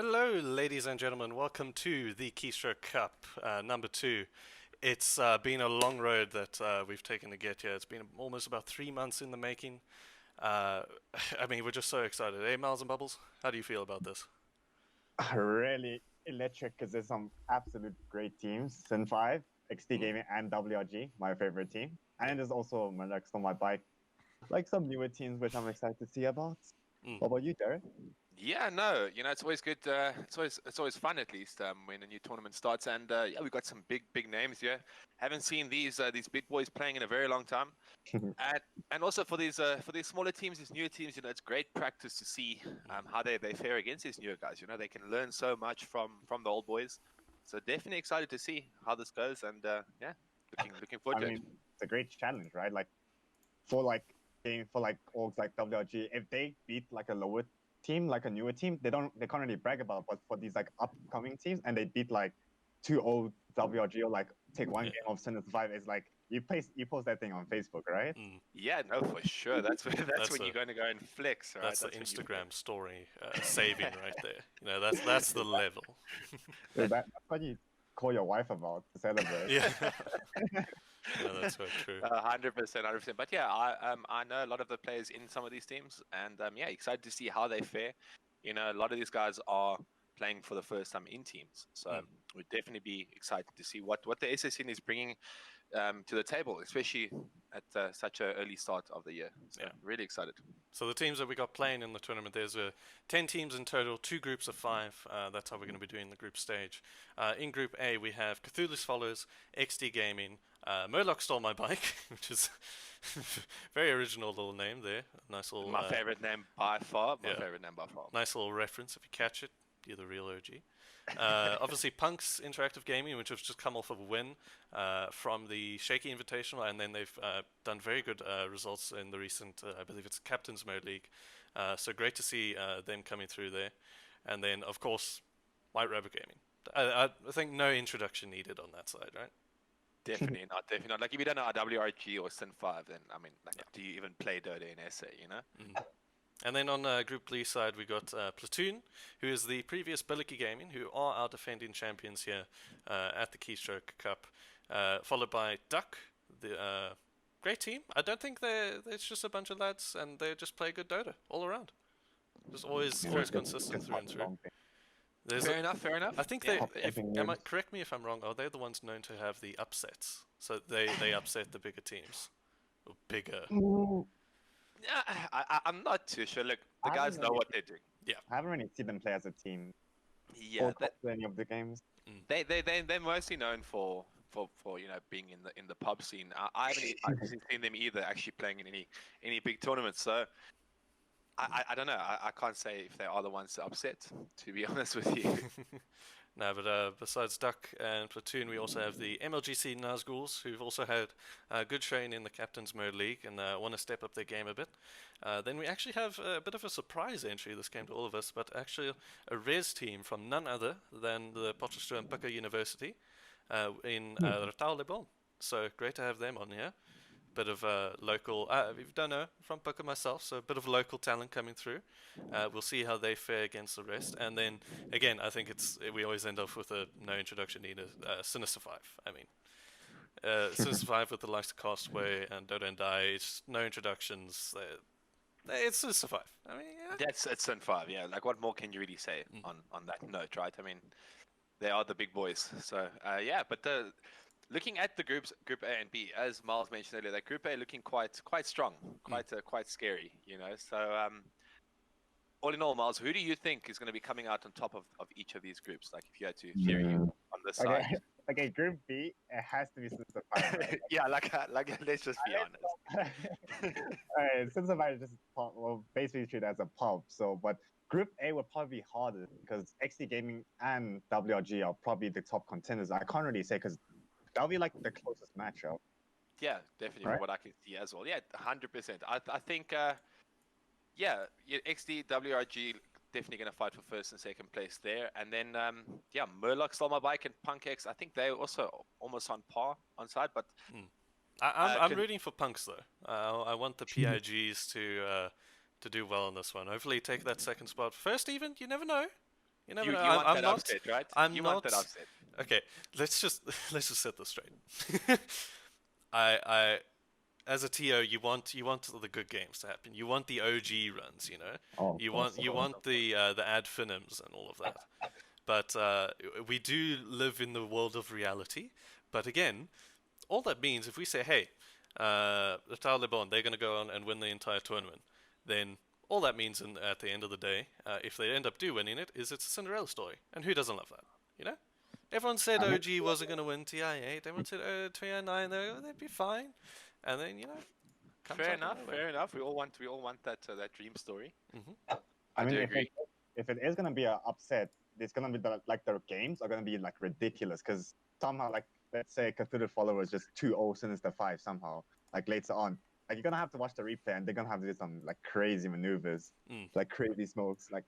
Hello, ladies and gentlemen. Welcome to the Keystroke Cup number 2. It's been a long road that we've taken to get here. It's been almost about 3 months in the making. Uh, I mean, we're just so excited. Hey, Miles and Bubbles, how do you feel about this? Really electric because there's some absolute great teams. Sin 5, XT Mm, Gaming, and WRG, my favorite team. And yeah. then there's also next on my bike, like some newer teams which I'm excited to see about. Mm. What about you, Derek? Yeah, no, it's always good. It's always fun at least when a new tournament starts, and yeah, we've got some big names here. Haven't seen these big boys playing in a very long time, and also for these smaller teams, these newer teams, it's great practice to see how they fare against these newer guys. They can learn so much from the old boys. So definitely excited to see how this goes, and yeah, looking forward I to it. mean, it's a great challenge, right? Like for orgs like WRG, if they beat like a lower team, like a newer team, they can't really brag about. But for these like upcoming teams, and they beat like two old WRG or like take one Yeah. game of Sin 5, it's like you post that thing on Facebook, right? Mm. Yeah, no, for sure. That's when That's you're a going to go and flex, right? that's the When you Instagram story saving right there. That's the level. That's what you call your wife about to celebrate. Yeah. No, that's so true. 100%, 100%. But yeah, I know a lot of the players in some of these teams, and yeah, excited to see how they fare. A lot of these guys are playing for the first time in teams, so we'd definitely be excited to see what the SSN is bringing to the table, especially at such an early start of the year. So Yeah. really excited. So the teams that we got playing in the tournament, there's 10 teams in total, 2 groups of 5. That's how we're going to be doing the group stage. In Group A, we have Cthulhu's Follows, XD Gaming, Murloc Stole My Bike, which is very original little name there. Nice little My favorite name by far. My yeah. favorite name by far. nice little reference. If you catch it, you're the real OG. Obviously, Punk's Interactive Gaming, which has just come off of a win from the Shaky Invitational, and then they've done very good results in the recent, I believe it's Captain's Mode League. So great to see them coming through there. And then, of course, White Rabbit Gaming. I think no introduction needed on that side, right? Definitely not. Definitely not. Like if you don't know WRG or Sin 5, then I mean, like, do you even play Dota in SA? And then on Group B side, we got Platoon, who is the previous Billicky Gaming, who are our defending champions here at the Keystroke Cup, followed by Duck, the great team. I don't think it's just a bunch of lads, and they just play good Dota all around. Just always consistent through and through. Fair enough. Fair enough. I think Yeah. correct me if I'm wrong. Are they the ones known to have the upsets? So they upset the bigger teams, or bigger. Yeah, I'm not too sure. Look, the I guys don't know know. what they're doing. I haven't really seen them play as a team Yeah, or close to any of the games. they're mostly known for being in the pub scene. I haven't seen them either actually playing in any big tournaments. So I don't know. I can't say if they are the ones to upset. To be honest with you. No, but besides Duck and Platoon, we also have the MLGC Nazguls, who've also had good showing in the Captain's Mode League and want to step up their game a bit. Then we actually have a bit of a surprise entry. This came to all of us, but actually a res team from none other than the Potchefstroom Pucker University in Ratao Le Bon. So great to have them on here. Bit of local, if you don't know, from Pucker myself, so a bit of local talent coming through. We'll see how they fare against the rest. And then, again, I think we always end off with a no introduction needed, Sinister 5. I mean, Sinister 5 with the likes of Castaway and Dota and Die, it's no introductions. It's Sinister 5. I mean, yeah. It's Sin 5. Yeah, like what more can you really say on that note, right? I mean, they are the big boys. So yeah, but looking at the groups, Group A and B, as Miles mentioned earlier, that Group A looking quite strong, quite scary, So all in all, Miles, who do you think is going to be coming out on top of each of these groups? Like if you had to theory on this side. Okay, Group B, it has to be Sinister 5. Right? Yeah, like let's just be honest. Alright, Sinister 5 is just basically treated as a pub. So, but Group A will probably be harder because XT Gaming and WRG are probably the top contenders. I can't really say because that'll be like the closest matchup. Yeah, definitely Right. from what I can see as well. Yeah, 100%. I think, yeah, XD, WRG definitely going to fight for first and second place there. And then, yeah, Murloc, Stole My Bike, and Punk X, I think they're also almost on par on side. But I'm rooting for Punks, though. I want the PIGs to do well on this one. Hopefully take that second spot. First even, you never know. You never You know. want I'm that not. upset, right? I'm You not. want that upset. Okay, let's just set this straight. I as a TO, you want the good games to happen. You want the OG runs, you know. Oh, of You course, want of you course. want the ad finims and all of that. But we do live in the world of reality. But again, all that means if we say, hey, the Taliban, they're going to go on and win the entire tournament, then all that means at the end of the day, if they end up winning it, is it's a Cinderella story. And who doesn't love that? You know? Everyone said I mean, OG wasn't going to win TI8. Everyone said TI9, they'd be fine. And then, comes Fair out of enough. nowhere. Fair enough. We all want that that dream story. I mean, do agree. if it is gonna be an upset, it's gonna be the games are gonna be like ridiculous because somehow, like, let's say Cthulhu followers just 2-0 Sinister 5 somehow, like later on. Like, you're gonna have to watch the replay and they're gonna have to do some like crazy maneuvers, like crazy smokes, like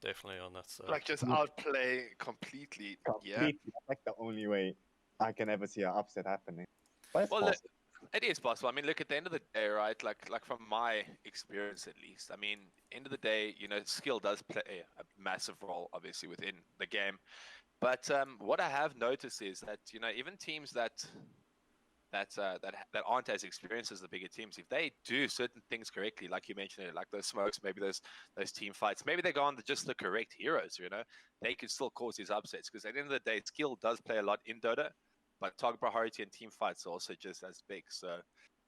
Definitely on that side. Like just outplay completely. Yeah. completely. That's like the only way I can ever see an upset happening. But it's Well, possible. it is possible. I mean, look, at the end of the day, right? Like from my experience at least. I mean, end of the day, skill does play a massive role, obviously, within the game. But what I have noticed is that even teams that aren't as experienced as the bigger teams, if they do certain things correctly, like you mentioned, like those smokes, maybe those team fights, maybe they go on just the correct heroes, they could still cause these upsets. Because at the end of the day, skill does play a lot in Dota, but target priority and team fights are also just as big. So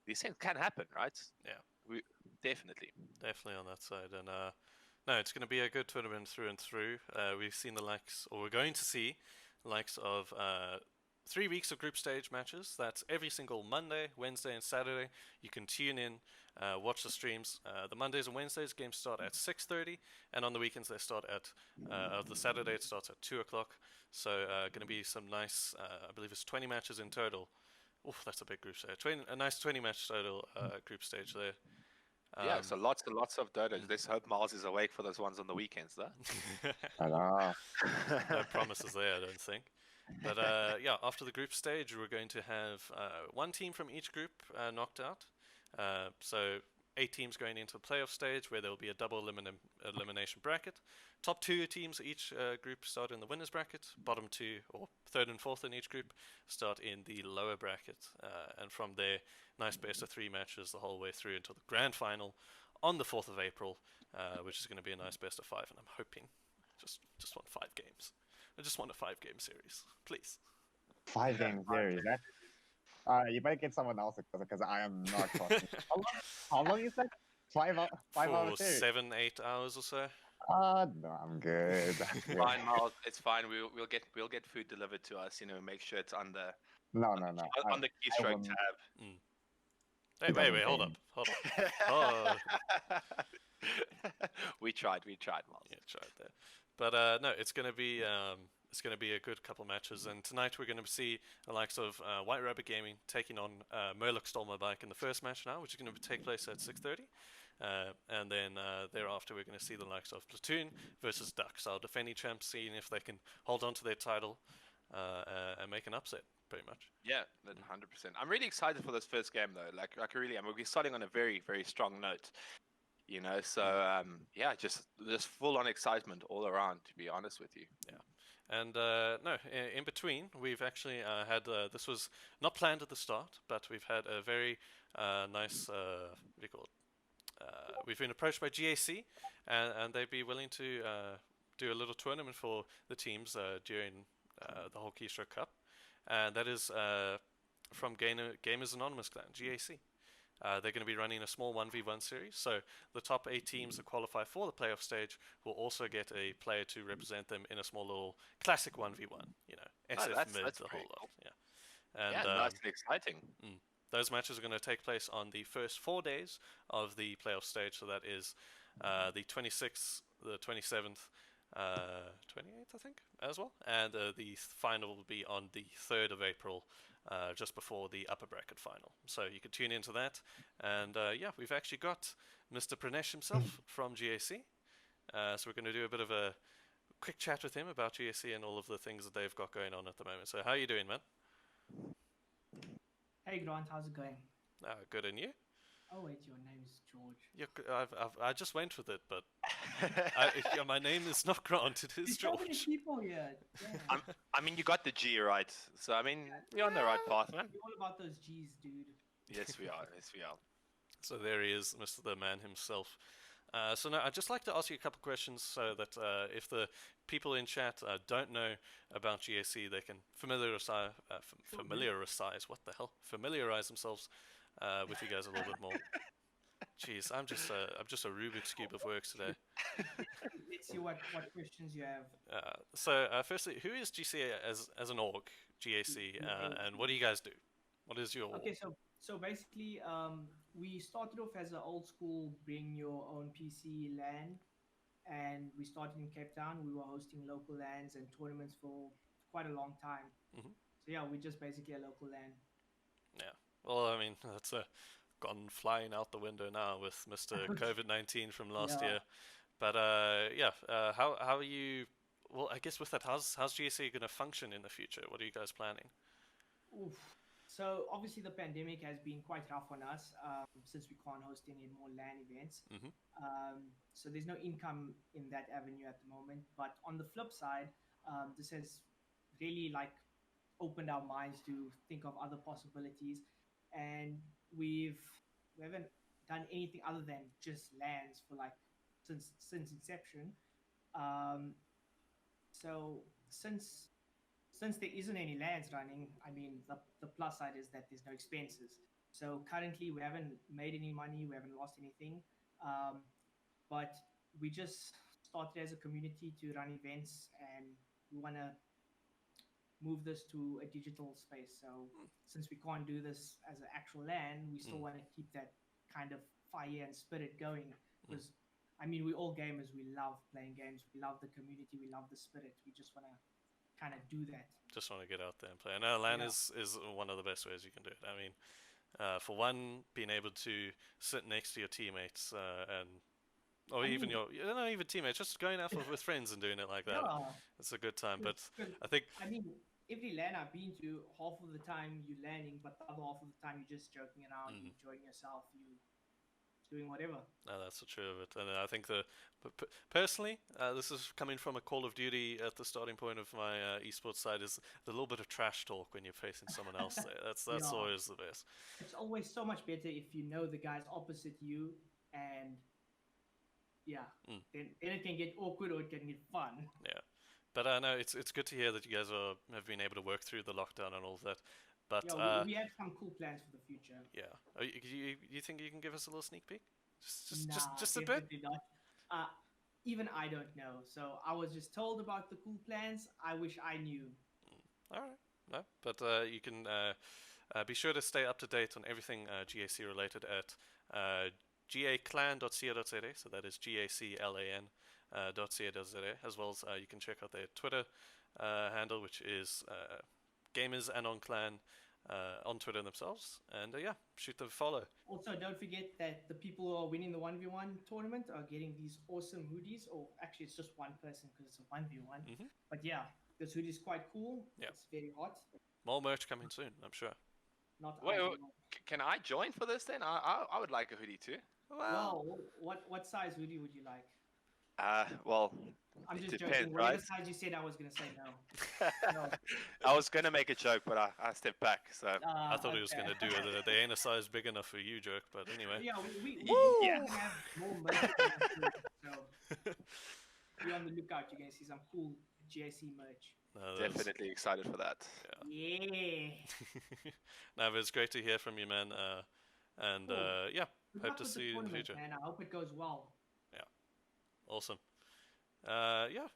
these things can happen, right? Yeah. We definitely on that side. And no, it's going to be a good tournament through and through. We've seen the likes, or we're going to see the likes of 3 weeks of group stage matches. That's every single Monday, Wednesday, and Saturday. You can tune in, watch the streams. The Mondays and Wednesdays games start at 6:30, and on the weekends they start at the Saturday it starts at 2 o'clock. So going to be some nice. I believe it's 20 matches in total. Oof, that's a big group stage. A nice 20 match total group stage there. yeah. So lots and lots of Dota. Let's hope Miles is awake for those ones on the weekends, though. Ta-da. No promises there, I don't think. But yeah, after the group stage, we're going to have one team from each group knocked out. So 8 teams going into the playoff stage, where there will be a double elimination bracket. Top 2 teams each group start in the winners bracket. Bottom 2, or 3rd and 4th in each group, start in the lower bracket. And from there, nice best of 3 matches the whole way through until the grand final on the 4th of April, which is going to be a nice best of 5. And I'm hoping just want 5 games. I just want a 5-game series, please. 5-game series. You better get someone else because I am not crossing. How long is that? 5 hours For series? 7-8 hours or so. No, I'm good. Fine, Miles. It's fine. We'll get food delivered to us. Make sure it's on the No. on the Keystroke will- tab. Wait, hold up. Oh, we tried, Miles. yeah, tried there. But no, it's gonna be a good couple matches, and tonight we're gonna see the likes of White Rabbit Gaming taking on Murloc Stole My Bike in the first match now, which is gonna take place at 6:30. And then thereafter we're going to see the likes of Platoon versus Ducks, our defending champs, seeing if they can hold on to their title and make an upset, pretty much. Yeah, 100%. I'm really excited for this first game, though. Like really, we're starting on a very, very strong note. So yeah, just full on excitement all around, to be honest with you. Yeah. And no, in between, we've actually had, this was not planned at the start, but we've had a very nice, what do you call it? We've been approached by GAC, and they'd be willing to do a little tournament for the teams during the whole Keystroke Cup, and that is from Gamers Anonymous Clan, GAC. They're going to be running a small 1v1 series, so the top 8 teams that qualify for the playoff stage will also get a player to represent them in a small little classic 1v1, SF that's mid, the whole pretty lot. cool. Yeah. And, yeah, nice and exciting. Those matches are going to take place on the first 4 days of the playoff stage. So that is the 26th, the 27th, 28th, I think, as well. And the final will be on the 3rd of April, just before the upper bracket final. So you can tune into that. And yeah, we've actually got Mr. Pranesh himself from GAC. So we're going to do a bit of a quick chat with him about GAC and all of the things that they've got going on at the moment. So how are you doing, man? Hey Grant, how's it going? Good, and you? Oh wait, your name's George. Yeah, I just went with it, but yeah, my name is not Grant. It is There's so many George. people here. Damn. I mean, you got the G right, so I mean, you're on the right path, man. You're all about those G's, dude. Yes, we are. Yes, we are. So there he is, Mr. the Man himself. So now I'd just like to ask you a couple questions so that if the people in chat don't know about GAC, they can familiarize themselves with you guys a little bit more. Jeez, I'm just a Rubik's cube of works today. Let's see what questions you have. So firstly, who is GCA as an org, GAC, and what do you guys do? What is your Okay, so basically, we started off as an old school bring your own PC LAN, and we started in Cape Town. We were hosting local LANs and tournaments for quite a long time. Mhm. So yeah, we're just basically a local LAN. Yeah. Well, I mean, that's gone flying out the window now with Mr. COVID-19 from last Yeah. year. But how are you? Well, I guess with that, how's GSA going to function in the future? What are you guys planning? Oof. So obviously the pandemic has been quite rough on us since we can't host any more LAN events. Mhm. So there's no income in that avenue at the moment. But on the flip side, this has really like opened our minds to think of other possibilities, and we haven't done anything other than just LANs for like since inception. So since there isn't any LANs running, I mean, the plus side is that there's no expenses. So currently, we haven't made any money, we haven't lost anything, but we just started as a community to run events, and we want to move this to a digital space. So since we can't do this as an actual LAN, we still want to keep that kind of fire and spirit going. Because I mean, we all gamers, we love playing games, we love the community, we love the spirit. We just want to kind of do that. Just want to get out there and play. I know LAN Yeah. is one of the best ways you can do it. I mean, for one, being able to sit next to your teammates or even even teammates, just going out with friends and doing it like that. Yeah. It's a good time. But 'Cause, I think I mean, every LAN I've been to, half of the time you're landing, but the other half of the time you're just joking around, you enjoying yourself, you doing whatever. that's the truth of it. And I think personally, this is coming from a Call of Duty at the starting point of my esports side, is the little bit of trash talk when you're facing someone else there. That's Yeah. always the best. It's always so much better if you know the guys opposite you, and yeah, then it can get awkward or it can get fun. Yeah. But no, it's good to hear that you guys have been able to work through the lockdown and all of that. But Yeah, we have some cool plans for the future. yeah, you think you can give us a little sneak peek? Nah, Just a bit. definitely not. Even I don't know. So I was just told about the cool plans. I wish I knew. All right. No, but you can be sure to stay up to date on everything GAC related at gaclan.co.za. So that is GACLAN.co.za, as well as you can check out their Twitter handle, which is Gamers Anon Clan on Twitter themselves. And yeah, shoot them a follow. Also, don't forget that the people who are winning the 1v1 tournament are getting these awesome hoodies. Or actually, it's just one person because it's a 1v1. But yeah, this hoodie is quite cool. Yeah. It's very hot. More merch coming soon, I'm sure. Not Wait, ideal. can I join for this then? I would like a hoodie too. Well, what size hoodie would you like? Well, I'm it just depends, joking. Whatever right? size you said, I was gonna say no. No. I was gonna make a joke, but I stepped back. So I thought he was Okay. going to do it. They ain't a size big enough for you, jerk. But anyway. Yeah, we Yeah. have more merch coming through, so be on the lookout. You're gonna see some cool GAC merch. No, that's- definitely excited for that. Yeah. No, but it's great to hear from you, man. And Cool. yeah, Good hope luck to with see you in the tournament, future. man. I hope it goes well. Awesome. Yeah,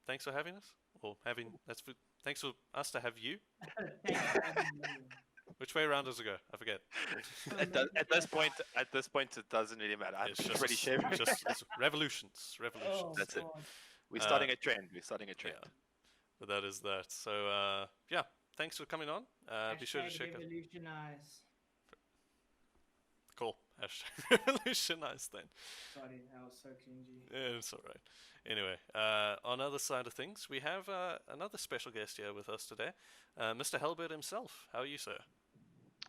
thanks for having us. Or thanks for us to have you. Thanks for having me. Which way around does it go? I forget. At this point, it doesn't really matter. I'm It's just pretty sure it's revolutions. Oh, That's it. God. we're starting a trend. We're starting a trend. Yeah. But that is that. So yeah, thanks for coming on. Be sure to Hashtag check out. revolutionize. Cool. Hashtag revolutionize then. Sorry, that was so cringy. Yeah, it's all right. Anyway, on other side of things, we have another special guest here with us today, Mr. Hellbird himself. How are you, sir?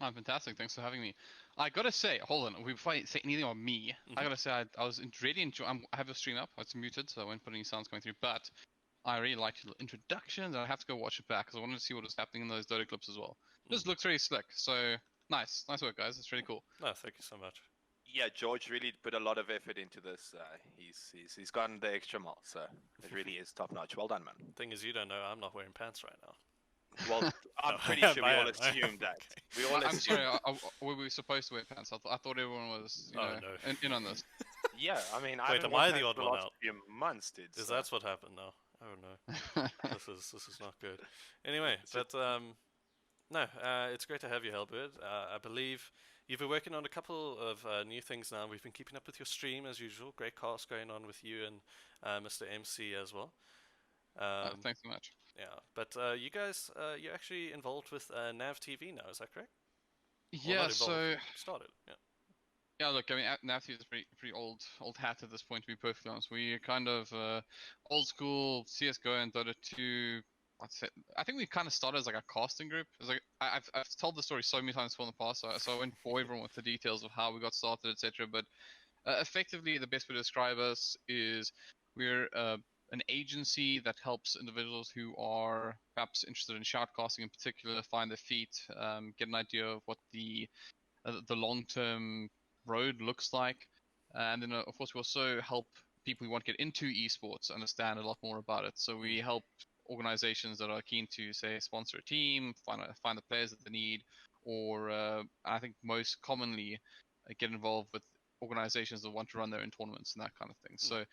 Oh, fantastic. Thanks for having me. I gotta say, hold on, before I say anything about me, I gotta say I was really enjoying. I have a stream up. It's muted, so I won't put any sounds coming through. But I really liked your introductions. I have to go watch it back because I wanted to see what was happening in those Dota clips as well. Just looks really slick. So nice work, guys. It's really cool. No, thank you so much. Yeah, George really put a lot of effort into this. He's gone the extra mile, so it really is top notch. Well done, man. Thing is, you don't know I'm not wearing pants right now. Well, I'm No, pretty I am, sure we I all am, I am. assumed that. Okay. We all I'm assumed. sorry. Were we supposed to wear pants? I thought everyone was, Oh, no. in on this. Yeah, I mean, I Wait, haven't am worn I the pants odd for the one last out? few months, dude. Is so- that what happened now? Oh no, this is not good. Anyway, but no, it's great to have you, Hellbird. I believe you've been working on a couple of new things now. We've been keeping up with your stream as usual. Great cast going on with you and Mr. MC as well. Thanks so much. Yeah, but you guys, you're actually involved with NAVtv now. Is that correct? Or Yeah. not involved, So you started. Yeah. yeah, look, I mean, NAVtv is a pretty old hat at this point. To be perfectly honest, we're kind of old school CS:GO and Dota 2. I think we kind of started as like a casting group. It's like I've told the story so many times before in the past, so I won't bore everyone with the details of how we got started, etc. But effectively, the best way to describe us is we're an agency that helps individuals who are perhaps interested in shoutcasting in particular find their feet, get an idea of what the long-term road looks like, and then of course we also help people who want to get into esports understand a lot more about it. So we help organizations that are keen to say sponsor a team, find the players that they need, or I think most commonly get involved with organizations that want to run their own tournaments and that kind of thing. So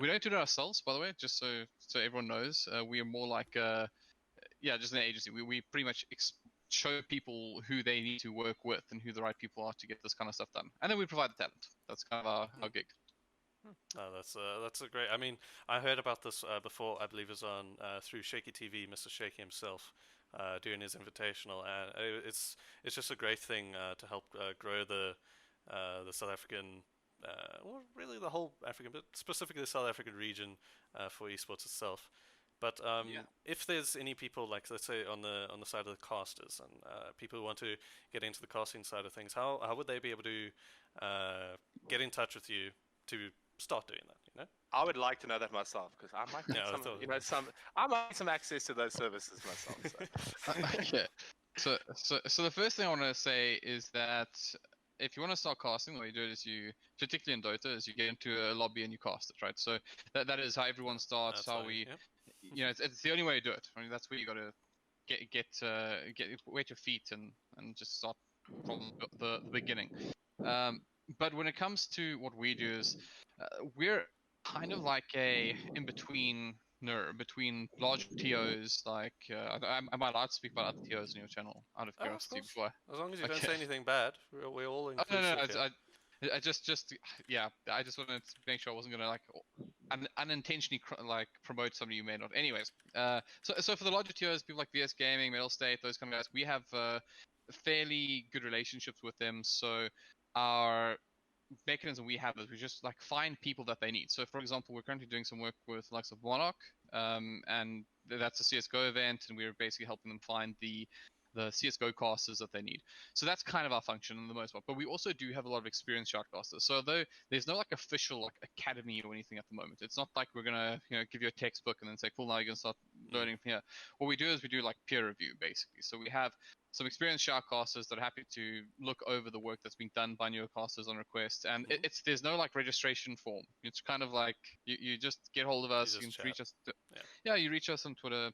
we don't do it ourselves, by the way, just so everyone knows. We are more like just an agency. We pretty much show people who they need to work with and who the right people are to get this kind of stuff done, and then we provide the talent. That's kind of our gig. Oh, that's a great. I mean, I heard about this before. I believe it was on through Shaky TV, Mr. Shaky himself, doing his invitational, and it's just a great thing to help grow the South African, well, really the whole African, but specifically the South African region for esports itself. But if there's any people like, let's say, on the side of the casters and people who want to get into the casting side of things, how would they be able to get in touch with you to start doing that? You know, I would like to know that myself because I might need Yeah, I some, thought- I might need some access to those services myself. So. Okay. So the first thing I want to say is that if you want to start casting, the way you do it is particularly in Dota, is you get into a lobby and you cast it, right? So that is how everyone starts. That's How how- we, yeah. it's the only way to do it. I mean, that's where you got to get wet your feet and just start from the beginning. But when it comes to what we do is we're kind of like a in between between large TOs. Like am I allowed to speak about other TOs on your channel out of Oh, of curiosity course. before? As long as you don't Okay. say anything bad, we're all Oh, inclusive. no, here. I just yeah. I just wanted to make sure I wasn't gonna like unintentionally like promote somebody you may not. Anyways, so for the larger tiers, people like VS Gaming, Metal State, those kind of guys, we have fairly good relationships with them. So our mechanism we have is we just like find people that they need. So for example, we're currently doing some work with the likes of Monarch, and that's a CS:GO event, and we're basically helping them find the CS:GO casters that they need. So that's kind of our function in the most part. But we also do have a lot of experienced shoutcasters. So though there's no like official like academy or anything at the moment, it's not like we're gonna give you a textbook and then say, cool, now you can start learning from here. What we do is we do like peer review basically. So we have some experienced shoutcasters that are happy to look over the work that's being done by newer casters on request, and there's no like registration form. It's kind of like you just get hold of us, you just can reach us. Yeah. You reach us on Twitter.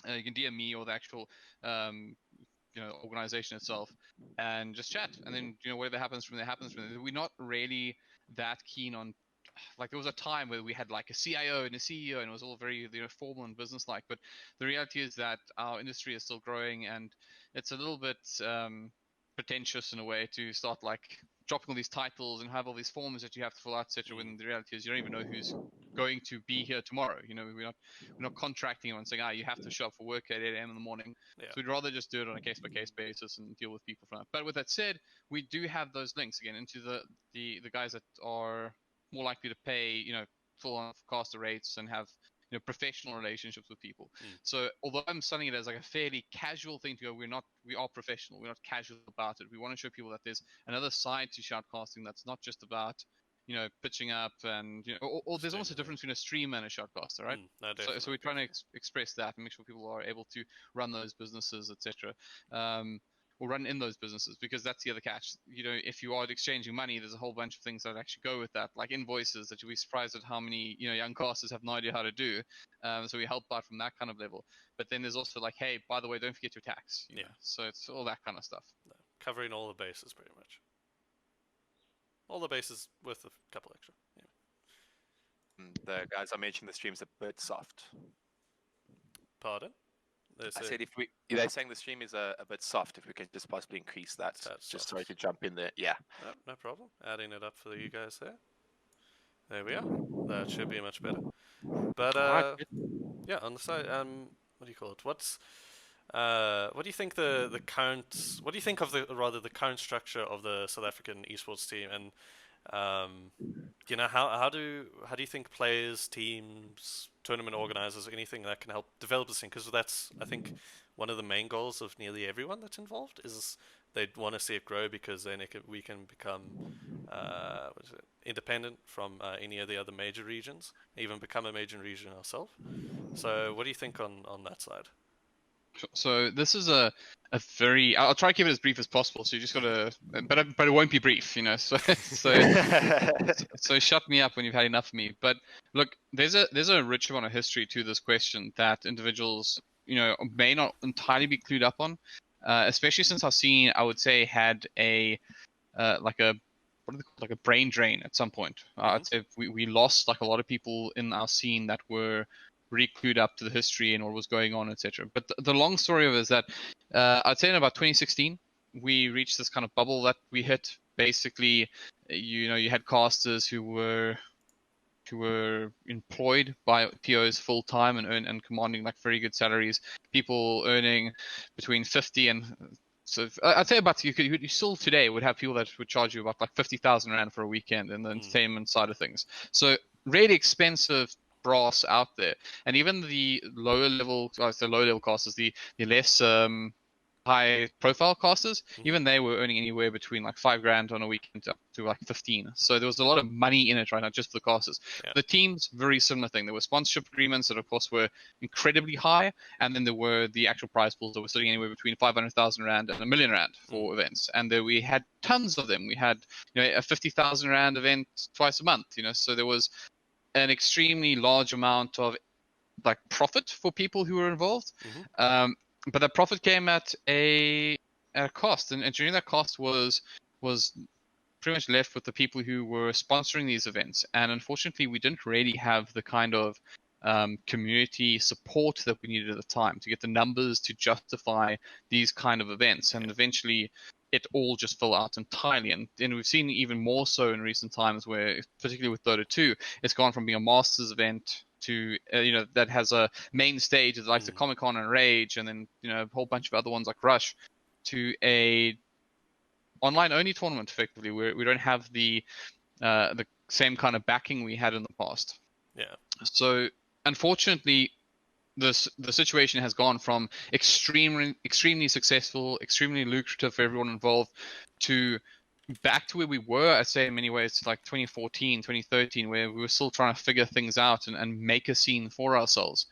You can DM me or the actual organization itself and just chat, and then whatever happens from there happens from there. We're not really that keen on, like, there was a time where we had like a CIO and a CEO and it was all very formal and business like, but the reality is that our industry is still growing and it's a little bit pretentious in a way to start like dropping all these titles and have all these forms that you have to fill out, etc. When the reality is you don't even know who's going to be here tomorrow. We're not contracting anyone saying, you have to show up for work at 8 a.m. in the morning. Yeah. So we'd rather just do it on a case by case basis and deal with people from that. But with that said, we do have those links again into the guys that are more likely to pay full on caster rates and have professional relationships with people. Mm. So although I'm selling it as like a fairly casual thing to go, we are professional, we're not casual about it. We want to show people that there's another side to shoutcasting that's not just about pitching up, and or there's almost a difference between a streamer and a shoutcaster, right? No, So definitely. we're trying to express that and make sure people are able to run those businesses, etc. Or run in those businesses, because that's the other catch. If you are exchanging money, there's a whole bunch of things that actually go with that, like invoices that you'll be surprised at how many young casters have no idea how to do. So we help out from that kind of level. But then there's also like, hey, by the way, don't forget your tax. Yeah. So it's all that kind of stuff. Covering all the bases, pretty much. All the bases with a couple extra. Yeah. The guys I mentioned, the stream's a bit soft. Pardon? I said they're saying the stream is a bit soft. If we can just possibly increase that. That's Just soft. sorry to jump in there. Yeah. No problem. Adding it up for you guys there. There we are. That should be much better. But Alright, yeah, on the side, what do you call it? What do you think the current? What do you think of the current structure of the South African esports team, and how do you think players, teams, tournament organizers, anything that can help develop this thing? Because that's, I think, one of the main goals of nearly everyone that's involved is they want to see it grow, because then we can become independent from any of the other major regions, even become a major region ourselves. So what do you think on that side? So this is a very, I'll try to keep it as brief as possible. So you just gotta, but it won't be brief, So so shut me up when you've had enough of me. But look, there's a rich amount of history to this question that individuals may not entirely be clued up on, especially since our scene, I would say, had a like a brain drain at some point. I'd say we lost like a lot of people in our scene that were really clued up to the history and what was going on, etc. But the long story of it is that I'd say in about 2016 we reached this kind of bubble that we hit. Basically, you had casters who were employed by POs full time and commanding like very good salaries. People earning between 50 and so I'd say about you still today would have people that would charge you about like 50,000 rand for a weekend in the entertainment side of things. So really expensive brass out there, and even the lower level, casters, the less high profile casters, even they were earning anywhere between like $5,000 on a weekend up to like 15. So there was a lot of money in it right now just for the casters. Yeah. The teams, very similar thing. There were sponsorship agreements that of course were incredibly high, and then there were the actual prize pools that were sitting anywhere between 500,000 rand and 1 million rand for events. And we had tons of them. We had a 50,000 rand event twice a month. So there was an extremely large amount of like profit for people who were involved. But that profit came at a cost, and during that cost was pretty much left with the people who were sponsoring these events. And unfortunately, we didn't really have the kind of community support that we needed at the time to get the numbers to justify these kind of events. And eventually, it all just fell out entirely. And we've seen even more so in recent times, where, particularly with Dota 2, it's gone from being a Masters event to that has a main stage like the Comic-Con and Rage, and then a whole bunch of other ones like Rush, to a online only tournament effectively, where we don't have the same kind of backing we had in the past. Yeah. So unfortunately, the situation has gone from extremely successful, extremely lucrative for everyone involved, to back to where we were, I'd say in many ways, like 2014, 2013, where we were still trying to figure things out and make a scene for ourselves.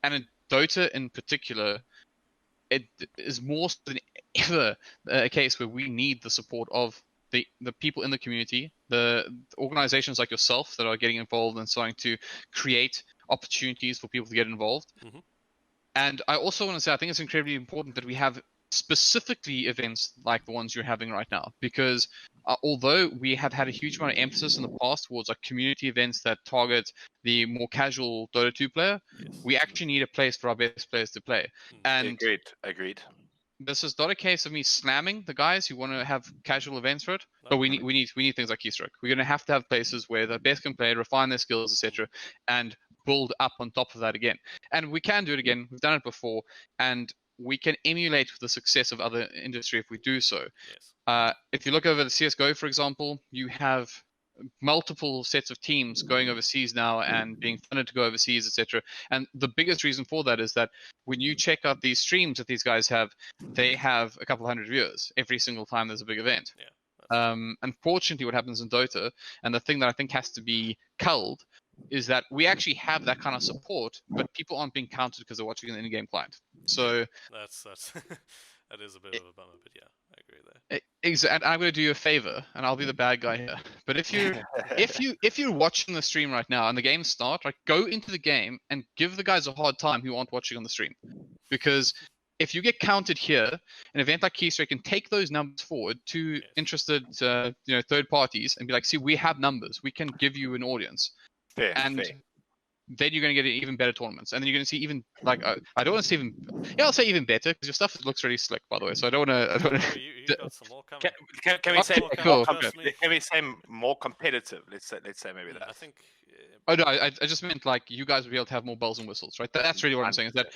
And in Dota in particular, it is more than ever a case where we need the support of the people in the community, the organizations like yourself that are getting involved and starting to create opportunities for people to get involved. And I also want to say, I think it's incredibly important that we have specifically events like the ones you're having right now, because although we have had a huge amount of emphasis in the past towards like community events that target the more casual Dota 2 player, we actually need a place for our best players to play. And agreed. This is not a case of me slamming the guys who want to have casual events for it, but we need things like Keystroke. We're going to have places where the best can play, refine their skills, etc., and build up on top of that again. And we can do it again. We've done it before, and we can emulate the success of other industry if we do so. If you look over the CSGO, for example, you have multiple sets of teams going overseas now and being funded to go overseas, etc. And the biggest reason for that is that when you check out these streams that these guys have, they have a couple hundred viewers every single time there's a big event. Yeah. That's Unfortunately, what happens in Dota, and the thing that I think has to be culled, is that we actually have that kind of support, but people aren't being counted because they're watching an in-game client. So that's that is a bit of a bummer, but yeah, I agree there. Exactly. I'm going to do you a favor, and I'll be the bad guy here. But if you're watching the stream right now and the game starts, like go into the game and give the guys a hard time who aren't watching on the stream, because if you get counted here, an event like Keystroke can take those numbers forward to interested third parties and be like, see, we have numbers, we can give you an audience, Fair, and fair. then you're going to get even better tournaments, and then you're going to see even like I don't want to say even, I'll say even better, because your stuff looks really slick, by the way. So I don't want to. You got some more coming. Can we say Okay, more cool. can we say more competitive? Let's say maybe that. I think. Oh no, I just meant like you guys would be able to have more bells and whistles, right? That's really what I'm saying. Is that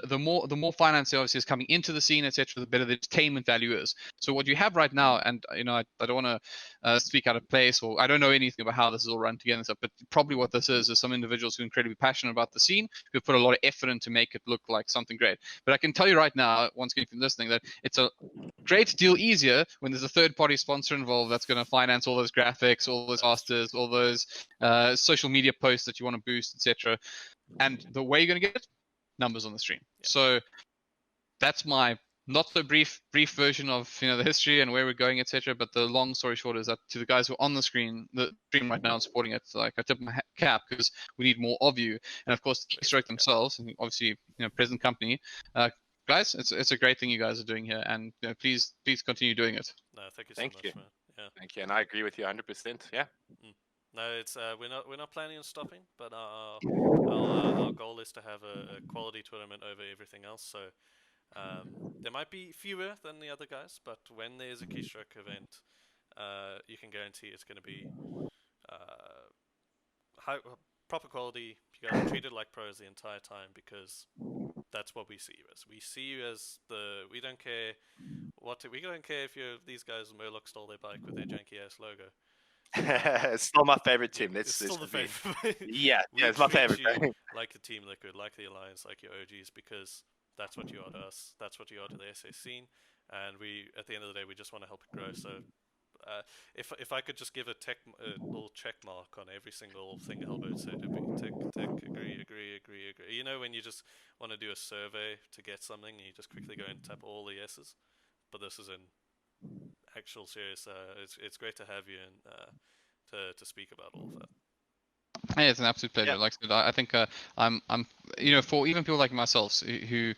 the more finance obviously is coming into the scene, etc., the better the entertainment value is. So what you have right now, and I don't want to speak out of place, or I don't know anything about how this is all run together and stuff, but probably what this is some individuals who are incredibly passionate about the scene, who put a lot of effort in to make it look like something great. But I can tell you right now, once again from listening, that it's a great deal easier when there's a third-party sponsor involved that's going to finance all those graphics, all those casters, all those social media posts that you want to boost, etc. And the way you're going to get it, numbers on the stream. Yeah. So that's my not so brief version of the history and where we're going, etc. But the long story short is that to the guys who are on the stream right now and supporting it, like I tip my cap, because we need more of you. And of course, Keystroke themselves, and obviously present company. Guys, it's a great thing you guys are doing here, and please continue doing it. No, thank you so Thank much, you. man. Yeah. Thank you, and I agree with you 100%. Yeah. No, it's we're not planning on stopping, but our goal is to have a quality tournament over everything else. So there might be fewer than the other guys, but when there's a Keystroke event, you can guarantee it's going to be proper quality. You guys are treated like pros the entire time, because that's what we see you as. We see you as we don't care we don't care if you're these guys. Murloc stole their bike with their janky ass logo. It's still my favorite team. It's still the favorite. Yeah, We it's my treat favorite. you like the Team Liquid, like the Alliance, like your OGs, because that's what you are to us. That's what you are to the SS scene, and we, at the end of the day, we just want to help it grow. So, if I could just give a little check mark on every single thing Hellbird said, it'd be tick, agree. You know, when you just want to do a survey to get something, and you just quickly go and tap all the yeses. But this is in actual serious. It's great to have you and to speak about all of that. Hey, it's an absolute pleasure. Yeah. Like I said, I think I'm for even people like myself who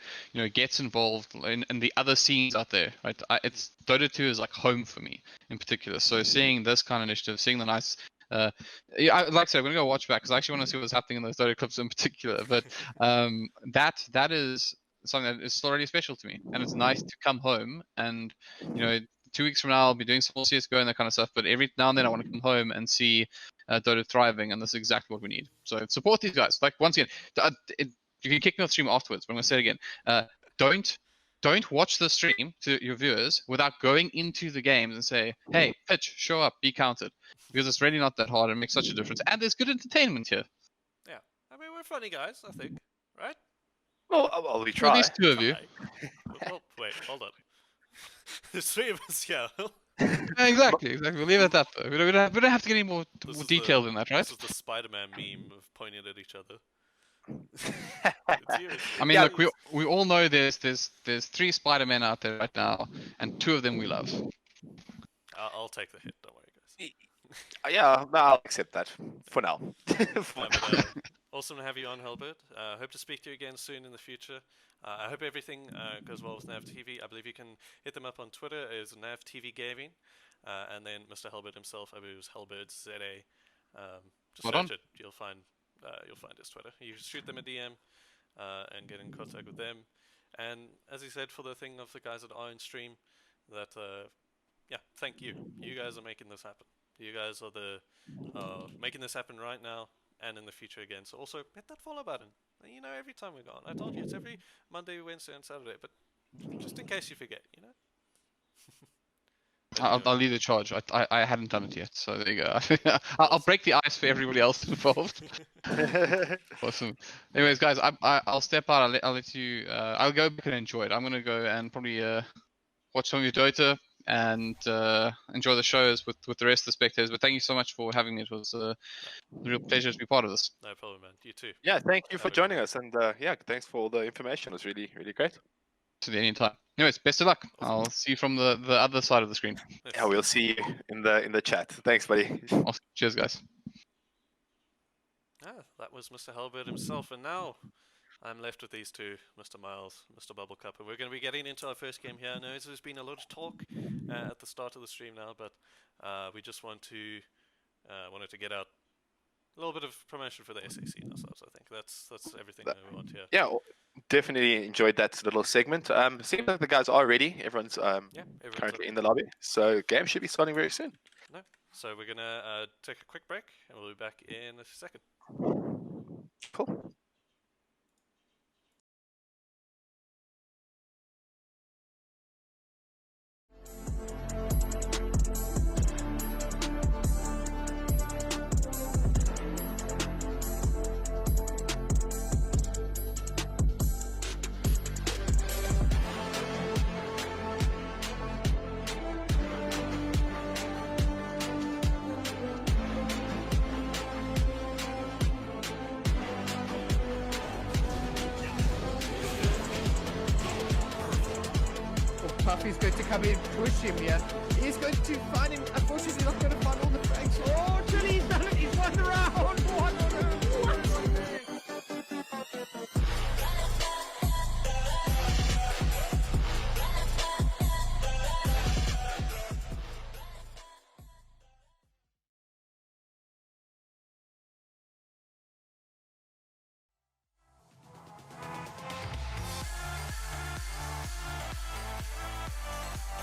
gets involved in the other scenes out there, right? It's Dota 2 is like home for me in particular. So seeing this kind of initiative, seeing the nice like I said, I'm gonna go watch back because I actually want to see what's happening in those Dota clips in particular. But that is something that is still really special to me, and it's nice to come home and 2 weeks from now I'll be doing some more CS:GO and that kind of stuff. But every now and then I want to come home and see Dota thriving, and this is exactly what we need. So support these guys. Like once again, you can kick me off stream afterwards, but I'm gonna say it again. Don't watch the stream to your viewers without going into the games and say, hey, pitch, show up, be counted, because it's really not that hard and makes such a difference. And there's good entertainment here. Yeah, I mean we're funny guys, I think, right? Well, we For try. at least 2 of you. Well, wait, hold on. There's 3 of us, yeah. Yeah, exactly. We'll leave it at that though. We don't have to get any more This is detailed than that, right? This is the Spider-Man meme of pointing at each other. It's you. I mean, Yeah. look, we all know there's 3 Spider-Men out there right now, and 2 of them we love. I'll take the hit. Don't worry, guys. Yeah, no, I'll accept that for now. Awesome to have you on, Hellbird. Hope to speak to you again soon in the future. I hope everything goes well with NAVtv. I believe you can hit them up on Twitter as NAVtv Gaming, and then Mr. Hellbird himself, I believe it was Hellbird ZA. Just Hold on. search it. You'll find his Twitter. You shoot them a DM and get in contact with them. And as he said, for the thing of the guys that are in stream, that thank you. You guys are making this happen. You guys are the making this happen right now and in the future again. So also hit that follow button. Every time we go on, I told you it's every Monday, Wednesday, and Saturday. But just in case you forget, I'll lead the charge. I hadn't done it yet, so there you go. I'll break the ice for everybody else involved. Awesome. Anyways, guys, I'll step out. I'll let you. I'll go back and enjoy it. I'm gonna go and probably watch some of your Dota and enjoy the shows with the rest of the spectators. But thank you so much for having me. It was a real pleasure to be part of this. No problem, man. You too. Yeah, thank you Have for a good joining one. us, and yeah, thanks for all the information. It was really great. To the any time. Anyways, best of luck. Awesome. I'll see you from the other side of the screen. Let's Yeah, see. we'll see you in the chat. Thanks, buddy. Awesome. Cheers, guys. That was Mr. Hellbird himself, and now I'm left with these two, Mr. Miles, Mr. Bubblecup, and we're going to be getting into our first game here. I know there's been a lot of talk at the start of the stream now, but we just wanted to get out a little bit of promotion for the SAC in ourselves. I think that's everything that we want here. Yeah, definitely enjoyed that little segment. Seems like the guys are ready. Everyone's Everyone's currently up. in the lobby, so game should be starting very soon. So we're gonna take a quick break, and we'll be back in a second. Cool. Puffy's going to come in, push him here. He's going to find him. Unfortunately, not going to find all the frags. Oh!